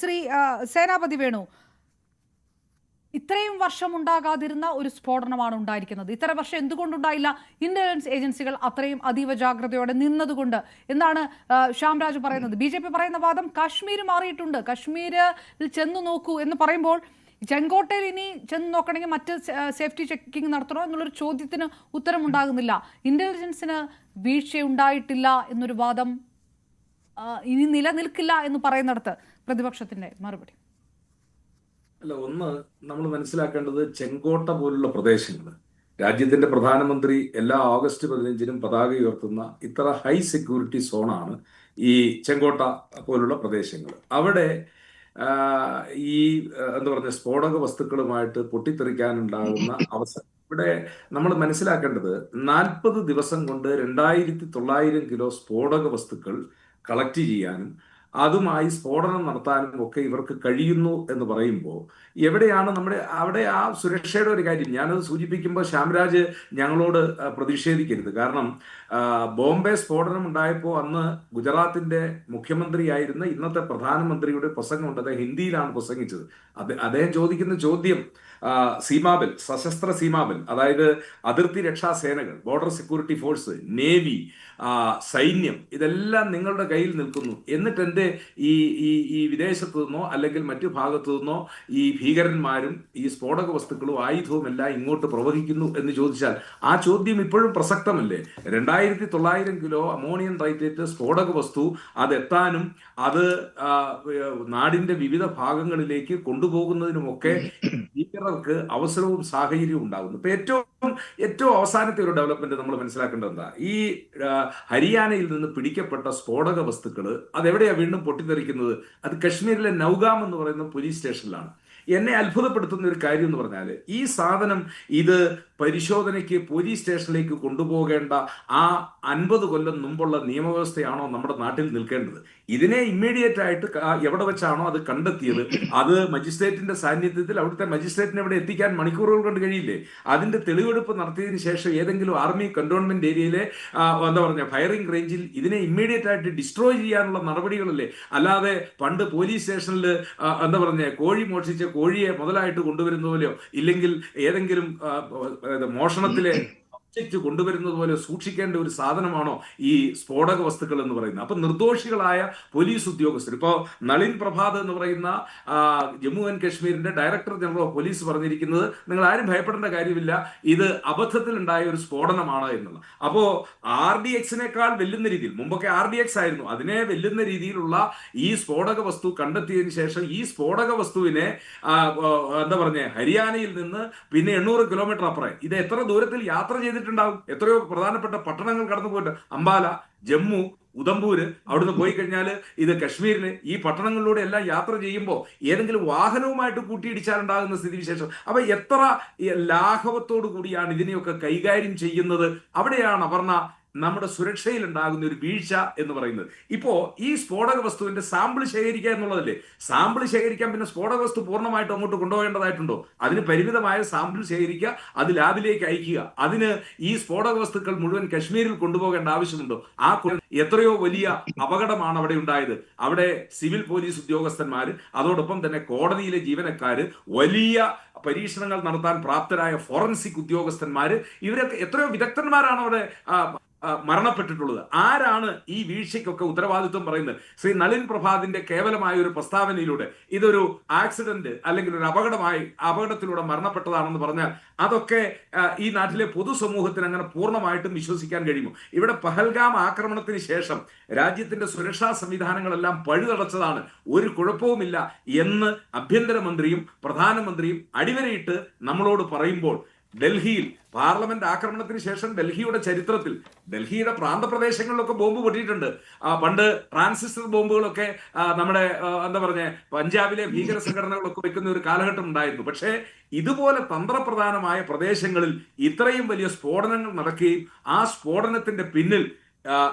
ശ്രീ സേനാപതി വേണു, ഇത്രയും വർഷം ഉണ്ടാകാതിരുന്ന ഒരു സ്ഫോടനമാണ് ഉണ്ടായിരിക്കുന്നത്. ഇത്ര വർഷം എന്തുകൊണ്ടുണ്ടായില്ല? ഇന്റലിജൻസ് ഏജൻസികൾ അത്രയും അതീവ ജാഗ്രതയോടെ നിന്നതുകൊണ്ട് എന്നാണ് ശ്യാംരാജ് പറയുന്നത്. BJP പറയുന്ന വാദം കാശ്മീർ മാറിയിട്ടുണ്ട്, കാശ്മീരിൽ ചെന്ന് നോക്കൂ എന്ന് പറയുമ്പോൾ ചെങ്കോട്ടയിൽ ഇനി ചെന്ന് നോക്കണമെങ്കിൽ മറ്റ് സേഫ്റ്റി ചെക്കിംഗ് നടത്തണോ എന്നുള്ളൊരു ചോദ്യത്തിന് ഉത്തരമുണ്ടാകുന്നില്ല. ഇന്റലിജൻസിന് വീഴ്ചയുണ്ടായിട്ടില്ല എന്നൊരു വാദം ഇനി നിലനിൽക്കില്ല എന്ന് പറയുന്നിടത്ത് പ്രതിപക്ഷത്തിന്റെ മറുപടി. അല്ല, ഒന്ന് നമ്മൾ മനസ്സിലാക്കേണ്ടത്, ചെങ്കോട്ട പോലുള്ള പ്രദേശങ്ങൾ, രാജ്യത്തിന്റെ പ്രധാനമന്ത്രി എല്ലാ ഓഗസ്റ്റ് 15-നും പതാക ഉയർത്തുന്ന ഇത്ര ഹൈ സെക്യൂരിറ്റി സോണാണ് ഈ ചെങ്കോട്ട പോലുള്ള പ്രദേശങ്ങൾ. അവിടെ ഈ എന്താ പറയുക, സ്ഫോടക വസ്തുക്കളുമായിട്ട് പൊട്ടിത്തെറിക്കാനുണ്ടാകുന്ന അവസരം ഇവിടെ നമ്മൾ മനസ്സിലാക്കേണ്ടത്, 40 ദിവസം കൊണ്ട് 2900 കിലോ സ്ഫോടക വസ്തുക്കൾ കളക്ട് ചെയ്യാനും അതുമായി സ്ഫോടനം നടത്താനും ഒക്കെ ഇവർക്ക് കഴിയുന്നു എന്ന് പറയുമ്പോൾ എവിടെയാണ് അവിടെ ആ സുരക്ഷയുടെ ഒരു കാര്യം? ഞാനത് സൂചിപ്പിക്കുമ്പോൾ ശ്യാംരാജ് ഞങ്ങളോട് പ്രതിഷേധിക്കരുത്. കാരണം ബോംബെ സ്ഫോടനം ഉണ്ടായപ്പോൾ അന്ന് ഗുജറാത്തിന്റെ മുഖ്യമന്ത്രിയായിരുന്ന ഇന്നത്തെ പ്രധാനമന്ത്രിയുടെ പ്രസംഗമുണ്ട്. അദ്ദേഹം ഹിന്ദിയിലാണ് പ്രസംഗിച്ചത്. അദ്ദേഹം ചോദിക്കുന്ന ചോദ്യം, സീമാബൽ, സശസ്ത്ര സീമാബൽ, അതായത് അതിർത്തി രക്ഷാ സേനകൾ, ബോർഡർ സെക്യൂരിറ്റി ഫോഴ്സ്, നേവി, സൈന്യം, ഇതെല്ലാം നിങ്ങളുടെ കയ്യിൽ നിൽക്കുന്നു, എന്നിട്ട് എൻ്റെ ഈ വിദേശത്തു നിന്നോ അല്ലെങ്കിൽ മറ്റു ഭാഗത്തു നിന്നോ ഈ ഭീകരന്മാരും ഈ സ്ഫോടക വസ്തുക്കളും ആയുധവും എല്ലാം ഇങ്ങോട്ട് പ്രവഹിക്കുന്നു എന്ന് ചോദിച്ചാൽ ആ ചോദ്യം ഇപ്പോഴും പ്രസക്തമല്ലേ? 2900 കിലോ അമോണിയം നൈട്രേറ്റ് സ്ഫോടക വസ്തു അതെത്താനും അത് നാടിന്റെ വിവിധ ഭാഗങ്ങളിലേക്ക് കൊണ്ടുപോകുന്നതിനുമൊക്കെ ഭീകരർക്ക് അവസരവും സാഹചര്യവും ഉണ്ടാകുന്നു. ഇപ്പൊ ഏറ്റവും അവസാനത്തെ ഒരു ഡെവലപ്മെന്റ് നമ്മൾ മനസ്സിലാക്കേണ്ടത് എന്താ? ഈ ഹരിയാനയിൽ നിന്ന് പിടിക്കപ്പെട്ട സ്ഫോടക വസ്തുക്കൾ അതെവിടെയാ വീണ്ടും പൊട്ടിത്തെറിക്കുന്നത്? അത് കശ്മീരിലെ നൗഗാം എന്ന് പറയുന്ന പോലീസ് സ്റ്റേഷനിലാണ്. എന്നെ അത്ഭുതപ്പെടുത്തുന്ന ഒരു കാര്യം എന്ന് പറഞ്ഞാൽ, ഈ സാധനം ഇത് പരിശോധനയ്ക്ക് പോലീസ് സ്റ്റേഷനിലേക്ക് കൊണ്ടുപോകേണ്ട ആ 50 കൊല്ലം മുമ്പുള്ള നിയമവ്യവസ്ഥയാണോ നമ്മുടെ നാട്ടിൽ നിൽക്കേണ്ടത്? ഇതിനെ ഇമ്മീഡിയറ്റ് ആയിട്ട് എവിടെ വെച്ചാണോ അത് കണ്ടെത്തിയത്, അത് മജിസ്ട്രേറ്റിന്റെ സാന്നിധ്യത്തിൽ അവിടുത്തെ മജിസ്ട്രേറ്റിനെ ഇവിടെ എത്തിക്കാൻ മണിക്കൂറുകൾ കൊണ്ട് കഴിയില്ലേ? അതിന്റെ തെളിവെടുപ്പ് നടത്തിയതിനു ശേഷം ഏതെങ്കിലും ആർമി കന്റോൺമെന്റ് ഏരിയയിലെ ഫയറിംഗ് റേഞ്ചിൽ ഇതിനെ ഇമ്മീഡിയറ്റ് ആയിട്ട് ഡിസ്ട്രോയ് ചെയ്യാനുള്ള നടപടികളല്ലേ? അല്ലാതെ പണ്ട് പോലീസ് സ്റ്റേഷനിൽ കോഴി മോഷിച്ച കോഴിയെ മുതലായിട്ട് കൊണ്ടുവരുന്ന പോലെയോ ഇല്ലെങ്കിൽ ഏതെങ്കിലും മോഷണത്തിലെ കൊണ്ടുവരുന്നത് പോലെ സൂക്ഷിക്കേണ്ട ഒരു സാധനമാണോ ഈ സ്ഫോടക വസ്തുക്കൾ എന്ന് പറയുന്നത്? അപ്പൊ നിർദോഷികളായ പോലീസ് ഉദ്യോഗസ്ഥർ, ഇപ്പോ നളിൻ പ്രഭാത് എന്ന് പറയുന്ന ജമ്മു ആൻഡ് കശ്മീരിന്റെ ഡയറക്ടർ ജനറൽ ഓഫ് പോലീസ് പറഞ്ഞിരിക്കുന്നത്, നിങ്ങൾ ആരും ഭയപ്പെടേണ്ട കാര്യമില്ല, ഇത് അബദ്ധത്തിൽ ഉണ്ടായ ഒരു സ്ഫോടനമാണ് എന്നുള്ളത്. അപ്പോ RDXനേക്കാൾ വെല്ലുന്ന രീതിയിൽ, മുമ്പൊക്കെ RDX ആയിരുന്നു, അതിനെ വെല്ലുന്ന രീതിയിലുള്ള ഈ സ്ഫോടക വസ്തു കണ്ടെത്തിയതിനു ശേഷം ഈ സ്ഫോടക വസ്തുവിനെ ഹരിയാനയിൽ നിന്ന് പിന്നെ 800 കിലോമീറ്റർ അപ്പുറം, ഇത് എത്ര ദൂരത്തിൽ യാത്ര ചെയ്തിട്ടുണ്ടാവും? എത്രയോ പ്രധാനപ്പെട്ട പട്ടണങ്ങൾ കടന്നു പോയിട്ട്, അംബാല, ജമ്മു, ഉദംപൂര്, അവിടുന്ന് പോയി കഴിഞ്ഞാൽ ഇത് കശ്മീരിന്, ഈ പട്ടണങ്ങളിലൂടെ എല്ലാം യാത്ര ചെയ്യുമ്പോൾ ഏതെങ്കിലും വാഹനവുമായിട്ട് കൂട്ടിയിടിച്ചാലുണ്ടാകുന്ന സ്ഥിതിവിശേഷം. അപ്പൊ എത്ര ലാഘവത്തോടു കൂടിയാണ് ഇതിനെയൊക്കെ കൈകാര്യം ചെയ്യുന്നത്? അവിടെയാണ് അപർണ നമ്മുടെ സുരക്ഷയിൽ ഉണ്ടാകുന്ന ഒരു വീഴ്ച എന്ന് പറയുന്നത്. ഇപ്പോ ഈ സ്ഫോടക വസ്തുവിന്റെ സാമ്പിൾ ശേഖരിക്കുക എന്നുള്ളതല്ലേ? സാമ്പിൾ ശേഖരിക്കാൻ പിന്നെ സ്ഫോടക വസ്തു പൂർണ്ണമായിട്ട് അങ്ങോട്ട് കൊണ്ടുപോകേണ്ടതായിട്ടുണ്ടോ? അതിന് പരിമിതമായ സാമ്പിൾ ശേഖരിക്കുക, അത് ലാബിലേക്ക് അയക്കുക. അതിന് ഈ സ്ഫോടക വസ്തുക്കൾ മുഴുവൻ കശ്മീരിൽ കൊണ്ടുപോകേണ്ട ആവശ്യമുണ്ടോ? എത്രയോ വലിയ അപകടമാണ് അവിടെ ഉണ്ടായത്. അവിടെ സിവിൽ പോലീസ് ഉദ്യോഗസ്ഥന്മാര്, അതോടൊപ്പം തന്നെ കോടതിയിലെ ജീവനക്കാര്, വലിയ പരീക്ഷണങ്ങൾ നടത്താൻ പ്രാപ്തരായ ഫോറൻസിക് ഉദ്യോഗസ്ഥന്മാര്, ഇവരൊക്കെ എത്രയോ വിദഗ്ധന്മാരാണ് അവിടെ മരണപ്പെട്ടിട്ടുള്ളത്. ആരാണ് ഈ വീഴ്ചയ്ക്കൊക്കെ ഉത്തരവാദിത്വം പറയുന്നത്? ശ്രീ നളിൻ പ്രഭാതിന്റെ കേവലമായ ഒരു പ്രസ്താവനയിലൂടെ ഇതൊരു ആക്സിഡന്റ് അല്ലെങ്കിൽ ഒരു അപകടത്തിലൂടെ മരണപ്പെട്ടതാണെന്ന് പറഞ്ഞാൽ അതൊക്കെ ഈ നാട്ടിലെ പൊതുസമൂഹത്തിന് അങ്ങനെ പൂർണ്ണമായിട്ടും വിശ്വസിക്കാൻ കഴിയുമോ? ഇവിടെ പഹൽഗാം ആക്രമണത്തിന് ശേഷം രാജ്യത്തിന്റെ സുരക്ഷാ സംവിധാനങ്ങളെല്ലാം പഴുതടച്ചതാണ്, ഒരു കുഴപ്പവുമില്ല എന്ന് ആഭ്യന്തരമന്ത്രിയും പ്രധാനമന്ത്രിയും അടിവരയിട്ട് നമ്മളോട് പറയുമ്പോൾ, ഡൽഹിയിൽ പാർലമെന്റ് ആക്രമണത്തിന് ശേഷം ഡൽഹിയുടെ ചരിത്രത്തിൽ ഡൽഹിയുടെ പ്രാന്തപ്രദേശങ്ങളിലൊക്കെ ബോംബ് പൊട്ടിയിട്ടുണ്ട്. പണ്ട് ട്രാൻസിസ്റ്റർ ബോംബുകളൊക്കെ നമ്മുടെ പഞ്ചാബിലെ ഭീകര സംഘടനകളൊക്കെ വെക്കുന്ന ഒരു കാലഘട്ടം ഉണ്ടായിരുന്നു. പക്ഷേ ഇതുപോലെ തന്ത്രപ്രധാനമായ പ്രദേശങ്ങളിൽ ഇത്രയും വലിയ സ്ഫോടനങ്ങൾ നടക്കുകയും ആ സ്ഫോടനത്തിന്റെ പിന്നിൽ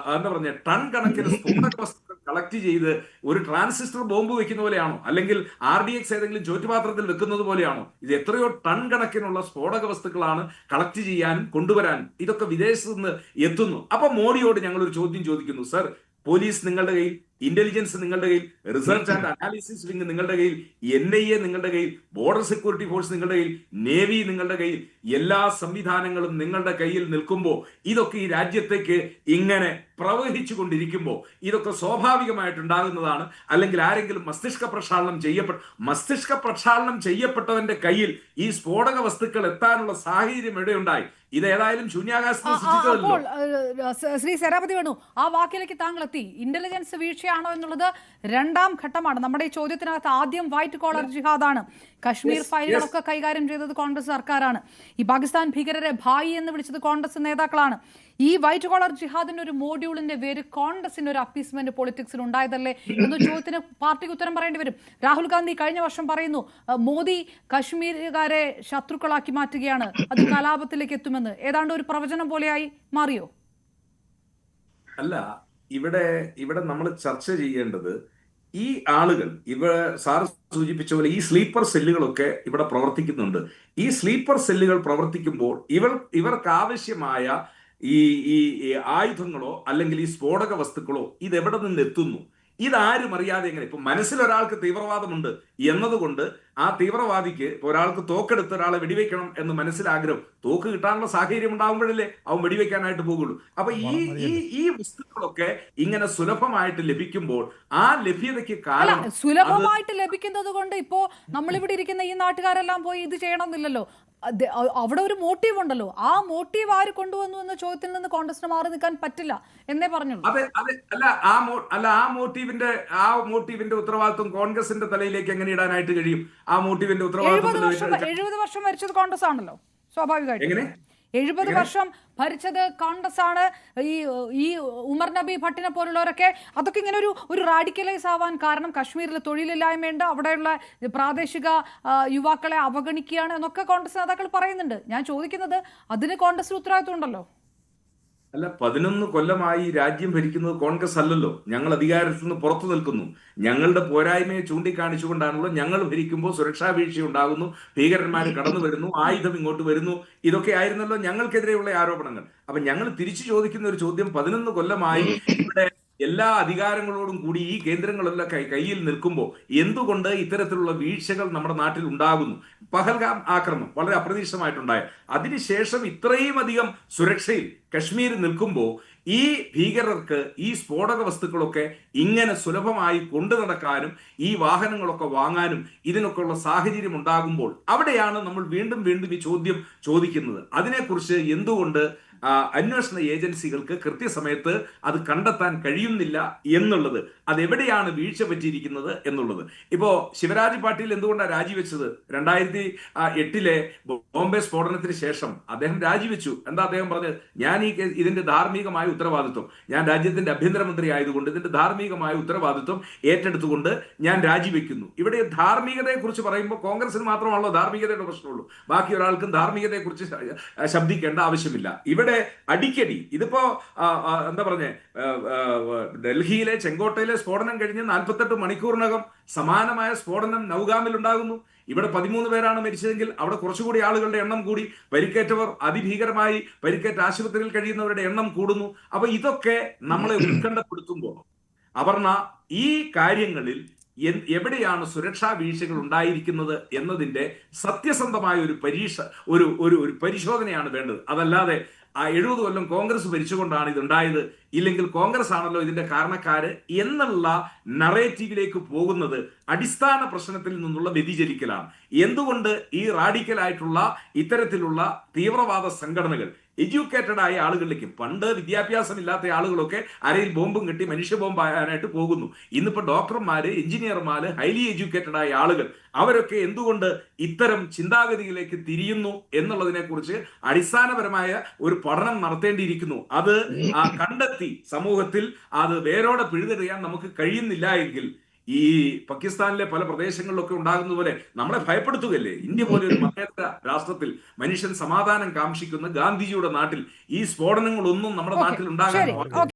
ടൺ കണക്കിന് സ്ഫോടക വസ്തുക്കൾ കളക്ട് ചെയ്ത് ഒരു ട്രാൻസിസ്റ്റർ ബോംബ് വെക്കുന്ന പോലെയാണോ? അല്ലെങ്കിൽ RDX ഏതെങ്കിലും ചോറ്റുപാത്രത്തിൽ വെക്കുന്നത് പോലെയാണോ? ഇത് എത്രയോ ടൺ കണക്കിനുള്ള സ്ഫോടക വസ്തുക്കളാണ് കളക്ട് ചെയ്യാനും കൊണ്ടുവരാനും. ഇതൊക്കെ വിദേശത്ത് നിന്ന് എത്തുന്നു. അപ്പൊ മോഡിയോട് ഞങ്ങൾ ഒരു ചോദ്യം ചോദിക്കുന്നു, സർ, പോലീസ് നിങ്ങളുടെ കയ്യിൽ ഇന്റലിജൻസ് നിങ്ങളുടെ കയ്യിൽ, റിസർച്ച് ആൻഡ് അനാലിസിസ് വിങ് നിങ്ങളുടെ കയ്യിൽ, NIA നിങ്ങളുടെ കയ്യിൽ, ബോർഡർ സെക്യൂരിറ്റി ഫോഴ്സ് നിങ്ങളുടെ കയ്യിൽ, നേവി നിങ്ങളുടെ കയ്യിൽ, എല്ലാ സംവിധാനങ്ങളും നിങ്ങളുടെ കയ്യിൽ നിൽക്കുമ്പോൾ ഇതൊക്കെ ഈ രാജ്യത്തേക്ക് ഇങ്ങനെ പ്രവഹിച്ചു കൊണ്ടിരിക്കുമ്പോൾ ഇതൊക്കെ സ്വാഭാവികമായിട്ടുണ്ടാകുന്നതാണ്. അല്ലെങ്കിൽ ആരെങ്കിലും മസ്തിഷ്ക പ്രക്ഷാളനം ചെയ്യപ്പെട്ടവന്റെ കയ്യിൽ ഈ സ്ഫോടക വസ്തുക്കൾ എത്താനുള്ള സാഹചര്യം എവിടെയുണ്ടായി? ഇത് ഏതായാലും ശൂന്യാകാശത്ത് സൃഷ്ടിച്ചതല്ലോ. ശ്രീ സേനാപതി വേണു, ആ വാക്കിലേക്ക് താങ്കൾ എത്തി. ഇന്റലിജൻസ് വീഴ്ചയാണോ എന്നുള്ളത് രണ്ടാം ഘട്ടമാണ്. നമ്മുടെ ഈ ചോദ്യത്തിനകത്ത് ആദ്യം വൈറ്റ് കോളർ ജിഹാദാണ്. കശ്മീർ ഫയലുകളൊക്കെ കൈകാര്യം ചെയ്തത് കോൺഗ്രസ് സർക്കാരാണ്. ഈ പാകിസ്ഥാൻ ഭീകരരെ ഭായി എന്ന് വിളിച്ചത് കോൺഗ്രസ് നേതാക്കളാണ്. ഈ വൈറ്റ് കോളർ ജിഹാദിന്റെ ഒരു മോഡ്യൂളിന്റെ പേര് കോൺഗ്രസിന്റെ ഒരു അപ്പീസ്മെന്റ് പൊളിറ്റിക്സിൽ ഉണ്ടായതല്ലേ എന്ന ചോദ്യത്തിന് പാർട്ടിക്ക് ഉത്തരം പറയേണ്ടി വരും. രാഹുൽ ഗാന്ധി കഴിഞ്ഞ വർഷം പറയുന്നു മോദി കശ്മീരുകാരെ ശത്രുക്കളാക്കി മാറ്റുകയാണ്, അത് കലാപത്തിലേക്ക് എത്തുമെന്ന്. ഏതാണ്ട് ഒരു പ്രവചനം പോലെയായി മാറിയോ? അല്ല, ഇവിടെ നമ്മൾ ചർച്ച ചെയ്യേണ്ടത് ഈ ആളുകൾ, സാർ സൂചിപ്പിച്ച പോലെ ഈ സ്ലീപ്പർ സെല്ലുകളൊക്കെ ഇവിടെ പ്രവർത്തിക്കുന്നുണ്ട്. ഈ സ്ലീപ്പർ സെല്ലുകൾ പ്രവർത്തിക്കുമ്പോൾ ഇവർക്ക് ആവശ്യമായ ഈ ആയുധങ്ങളോ അല്ലെങ്കിൽ ഈ സ്ഫോടക വസ്തുക്കളോ ഇത് എവിടെ നിന്ന് എത്തുന്നു? ഇതാരും അറിയാതെ എങ്ങനെ? ഇപ്പൊ മനസ്സിൽ ഒരാൾക്ക് തീവ്രവാദമുണ്ട് എന്നതുകൊണ്ട് ആ തീവ്രവാദിക്ക് ഒരാൾക്ക് തോക്കെടുത്ത് ഒരാളെ വെടിവെക്കണം എന്ന് മനസ്സിലാഗ്രഹം, തോക്ക് കിട്ടാനുള്ള സാഹചര്യം ഉണ്ടാകുമ്പോഴല്ലേ അവൻ വെടിവെക്കാനായിട്ട് പോകുള്ളൂ. അപ്പൊ ഈ വസ്തുക്കളൊക്കെ ഇങ്ങനെ സുലഭമായിട്ട് ലഭിക്കുമ്പോൾ ആ ലഭ്യതയ്ക്ക് കാരണം സുലഭമായിട്ട് ലഭിക്കുന്നത് കൊണ്ട് ഇപ്പോ നമ്മളിവിടെ ഇരിക്കുന്ന ഈ നാട്ടുകാരെല്ലാം പോയി ഇത് ചെയ്യണമെന്നില്ലല്ലോ. അവിടെ ഒരു മോട്ടീവ് ഉണ്ടല്ലോ. ആ മോട്ടീവ് ആര് കൊണ്ടുവന്നു എന്ന ചോദ്യത്തിൽ നിന്ന് കോൺഗ്രസിന് മാറി നിൽക്കാൻ പറ്റില്ല എന്നേ പറഞ്ഞുള്ളൂ. ആ മോട്ടീവിന്റെ ഉത്തരവാദിത്വം കോൺഗ്രസിന്റെ തലയിലേക്ക് എങ്ങനെ ഇടാനായിട്ട് കഴിയും? ആ മോട്ടീവിന്റെ ഉത്തരവാദിത്വം 70 വർഷം ഭരിച്ചത് കോൺഗ്രസ് ആണല്ലോ. സ്വാഭാവികമായിട്ട് 70 വർഷം ഭരിച്ചത് കോൺഗ്രസ് ആണ്. ഈ ഉമർ നബി ഭട്ടിനെ പോലുള്ളവരൊക്കെ അതൊക്കെ ഇങ്ങനെ ഒരു റാഡിക്കലൈസ് ആവാൻ കാരണം കശ്മീരിൽ തൊഴിലില്ലായ്മയുണ്ട്, അവിടെയുള്ള പ്രാദേശിക യുവാക്കളെ അവഗണിക്കുകയാണ് എന്നൊക്കെ കോൺഗ്രസ് നേതാക്കൾ പറയുന്നുണ്ട്. ഞാൻ ചോദിക്കുന്നത് അതിന് കോൺഗ്രസിന് ഉത്തരവാദിത്വം ഉണ്ടല്ലോ. അല്ല, 11 കൊല്ലമായി രാജ്യം ഭരിക്കുന്നത് കോൺഗ്രസ് അല്ലല്ലോ. ഞങ്ങൾ അധികാരത്തിൽ നിന്ന് പുറത്തു നിൽക്കുന്നു. ഞങ്ങളുടെ പോരായ്മയെ ചൂണ്ടിക്കാണിച്ചുകൊണ്ടാണല്ലോ ഞങ്ങൾ ഭരിക്കുമ്പോൾ സുരക്ഷാ വീഴ്ച ഉണ്ടാകുന്നു, ഭീകരന്മാർ കടന്നു വരുന്നു, ആയുധം ഇങ്ങോട്ട് വരുന്നു. ഇതൊക്കെ ആയിരുന്നല്ലോ ഞങ്ങൾക്കെതിരെയുള്ള ആരോപണങ്ങൾ. അപ്പൊ ഞങ്ങൾ തിരിച്ചു ചോദിക്കുന്ന ഒരു ചോദ്യം, 11 കൊല്ലമായി ഇവിടെ എല്ലാ അധികാരങ്ങളോടും കൂടി ഈ കേന്ദ്രങ്ങളെല്ലാം കയ്യിൽ നിൽക്കുമ്പോൾ എന്തുകൊണ്ട് ഇത്തരത്തിലുള്ള വീഴ്ചകൾ നമ്മുടെ നാട്ടിൽ ഉണ്ടാകുന്നു? പഹൽഗാം ആക്രമണം വളരെ അപ്രതീക്ഷിതമായിട്ടുണ്ടായ, അതിനുശേഷം ഇത്രയും അധികം സുരക്ഷയിൽ കശ്മീർ നിൽക്കുമ്പോൾ ഈ ഭീകരർക്ക് ഈ സ്ഫോടക വസ്തുക്കളൊക്കെ ഇങ്ങനെ സുലഭമായി കൊണ്ടു നടക്കാനും ഈ വാഹനങ്ങളൊക്കെ വാങ്ങാനും ഇതിനൊക്കെയുള്ള സാഹചര്യം ഉണ്ടാകുമ്പോൾ അവിടെയാണ് നമ്മൾ വീണ്ടും വീണ്ടും ഈ ചോദ്യം ചോദിക്കുന്നത്. അതിനെക്കുറിച്ച് എന്തുകൊണ്ട് അന്വേഷണ ഏജൻസികൾക്ക് കൃത്യസമയത്ത് അത് കണ്ടെത്താൻ കഴിയുന്നില്ല എന്നുള്ളത്, അതെവിടെയാണ് വീഴ്ച പറ്റിയിരിക്കുന്നത് എന്നുള്ളത്. ഇപ്പോ ശിവരാജ് പാട്ടീൽ എന്തുകൊണ്ടാണ് രാജിവെച്ചത്? 2008 ബോംബെ സ്ഫോടനത്തിന് ശേഷം അദ്ദേഹം രാജിവെച്ചു. എന്താ അദ്ദേഹം പറഞ്ഞത്? ഞാൻ ഇതിന്റെ ധാർമ്മികമായ ഉത്തരവാദിത്വം, ഞാൻ രാജ്യത്തിന്റെ ആഭ്യന്തരമന്ത്രി ആയതുകൊണ്ട് ഇതിന്റെ ധാർമ്മികമായ ഉത്തരവാദിത്വം ഏറ്റെടുത്തുകൊണ്ട് ഞാൻ രാജിവെക്കുന്നു. ഇവിടെ ധാർമ്മികതയെ കുറിച്ച് പറയുമ്പോൾ കോൺഗ്രസിന് മാത്രമാണല്ലോ ധാർമ്മികതയുടെ പ്രശ്നമുള്ളൂ. ബാക്കി ഒരാൾക്കും ധാർമ്മികതയെ കുറിച്ച് ശബ്ദിക്കേണ്ട ആവശ്യമില്ല. ഇവിടെ അടിക്കടി ഇതിപ്പോ എന്താ പറഞ്ഞേ, ഡൽഹിയിലെ ചെങ്കോട്ടയിലെ സ്ഫോടനം കഴിഞ്ഞ് 48 മണിക്കൂറിനകം സമാനമായ സ്ഫോടനം നൗഗാമിൽ ഉണ്ടാകുന്നു. ഇവിടെ 13 പേരാണ് മരിച്ചതെങ്കിൽ അവിടെ കുറച്ചുകൂടി ആളുകളുടെ എണ്ണം കൂടി, പരിക്കേറ്റവർ, അതിഭീകരമായി പരിക്കേറ്റ ആശുപത്രിയിൽ കഴിയുന്നവരുടെ എണ്ണം കൂടുന്നു. അപ്പൊ ഇതൊക്കെ നമ്മളെ ഉത്കണ്ഠപ്പെടുത്തുമ്പോൾ അപർണ, ഈ കാര്യങ്ങളിൽ എവിടെയാണ് സുരക്ഷാ വീഴ്ചകൾ ഉണ്ടായിരിക്കുന്നത് എന്നതിന്റെ സത്യസന്ധമായ ഒരു പരിശോധനയാണ് വേണ്ടത്. അതല്ലാതെ ആ 70 കൊല്ലം കോൺഗ്രസ് ഭരിച്ചുകൊണ്ടാണ് ഇതുണ്ടായത്, ഇല്ലെങ്കിൽ കോൺഗ്രസ് ആണല്ലോ ഇതിന്റെ കാരണക്കാര് എന്നുള്ള നറേറ്റീവിലേക്ക് പോകുന്നത് അടിസ്ഥാന പ്രശ്നത്തിൽ നിന്നുള്ള വ്യതിചലിക്കലാണ്. എന്തുകൊണ്ട് ഈ റാഡിക്കലായിട്ടുള്ള ഇത്തരത്തിലുള്ള തീവ്രവാദ സംഘടനകൾ എഡ്യൂക്കേറ്റഡ് ആയ ആളുകളിലേക്ക്, പണ്ട് വിദ്യാഭ്യാസമില്ലാത്ത ആളുകളൊക്കെ അരയിൽ ബോംബും കെട്ടി മനുഷ്യ ബോംബാകാനായിട്ട് പോകുന്നു. ഇന്നിപ്പോ ഡോക്ടർമാര്, എഞ്ചിനീയർമാര്, ഹൈലി എഡ്യൂക്കേറ്റഡ് ആയ ആളുകൾ, അവരൊക്കെ എന്തുകൊണ്ട് ഇത്തരം ചിന്താഗതിയിലേക്ക് തിരിയുന്നു എന്നുള്ളതിനെ കുറിച്ച് അടിസ്ഥാനപരമായ ഒരു പഠനം നടത്തേണ്ടിയിരിക്കുന്നു. അത് കണ്ടെത്തി സമൂഹത്തിൽ അത് വേരോടെ പിഴുതെറിയാൻ നമുക്ക് കഴിയുന്നില്ല എങ്കിൽ ഈ പാകിസ്ഥാനിലെ പല പ്രദേശങ്ങളിലൊക്കെ ഉണ്ടാകുന്ന പോലെ നമ്മളെ ഭയപ്പെടുത്തുകയല്ലേ? ഇന്ത്യ പോലെ ഒരു മതേതര രാഷ്ട്രത്തിൽ മനുഷ്യൻ സമാധാനം കാംക്ഷിക്കുന്ന ഗാന്ധിജിയുടെ നാട്ടിൽ ഈ സ്ഫോടനങ്ങളൊന്നും നമ്മുടെ നാട്ടിൽ ഉണ്ടാകാൻ